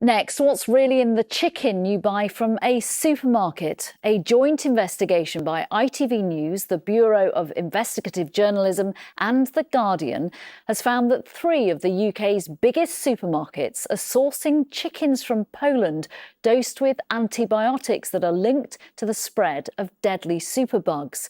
Next, what's really in the chicken you buy from a supermarket? A joint investigation by ITV News, the Bureau of Investigative Journalism and The Guardian has found that 3 of the UK's biggest supermarkets are sourcing chickens from Poland dosed with antibiotics that are linked to the spread of deadly superbugs.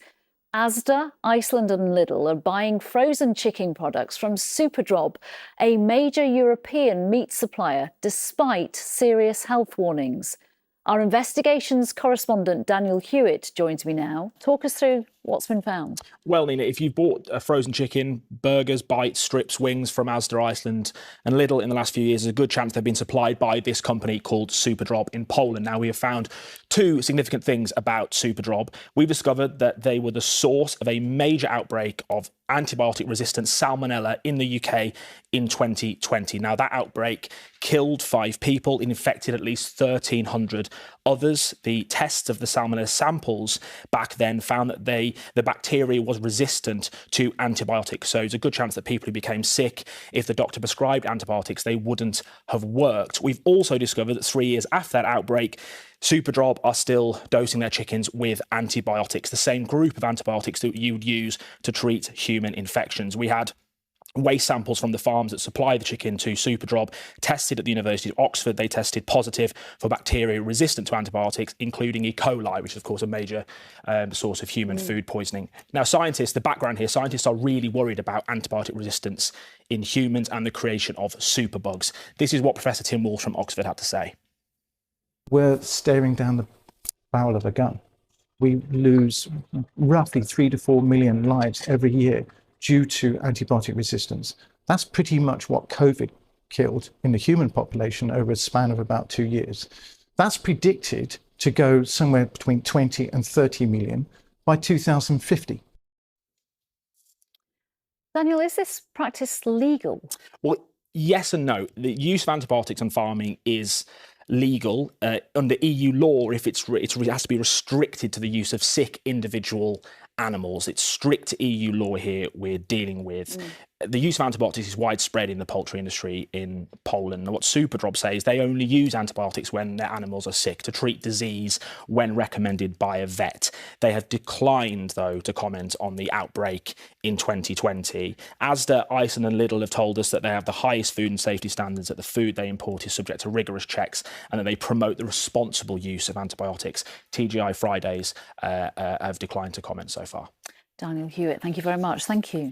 Asda, Iceland and Lidl are buying frozen chicken products from Superdrop, a major European meat supplier, despite serious health warnings. Our investigations correspondent Daniel Hewitt joins me now. Talk us through what's been found. Well, Nina, if you've bought a frozen chicken, burgers, bites, strips, wings from Asda, Iceland and Lidl in the last few years, there's a good chance they've been supplied by this company called Superdrop in Poland. Now, we have found 2 significant things about Superdrop. We've discovered that they were the source of a major outbreak of antibiotic-resistant salmonella in the UK in 2020. Now, that outbreak killed 5 people and infected at least 1,300 others. The tests of the salmonella samples back then found that the bacteria was resistant to antibiotics. So it's a good chance that people who became sick, if the doctor prescribed antibiotics, they wouldn't have worked. We've also discovered that 3 years after that outbreak, Superdrop are still dosing their chickens with antibiotics, the same group of antibiotics that you would use to treat human infections. We had waste samples from the farms that supply the chicken to Superdrop tested at the University of Oxford. They tested positive for bacteria resistant to antibiotics, including E. coli, which is, of course, a major source of human food poisoning. Now, the background here, scientists are really worried about antibiotic resistance in humans and the creation of superbugs. This is what Professor Tim Walsh from Oxford had to say. We're staring down the barrel of a gun. We lose roughly 3 to 4 million lives every year due to antibiotic resistance. That's pretty much what COVID killed in the human population over a span of about 2 years. That's predicted to go somewhere between 20 and 30 million by 2050. Daniel, is this practice legal? Well, yes and no. The use of antibiotics on farming is legal under EU law if it has to be restricted to the use of sick individual animals. It's strict EU law here we're dealing with. The use of antibiotics is widespread in the poultry industry in Poland. And what Superdrop say is they only use antibiotics when their animals are sick to treat disease when recommended by a vet. They have declined, though, to comment on the outbreak in 2020. Asda, Iceland and Lidl have told us that they have the highest food and safety standards, that the food they import is subject to rigorous checks and that they promote the responsible use of antibiotics. TGI Fridays have declined to comment so far. Daniel Hewitt, thank you very much. Thank you.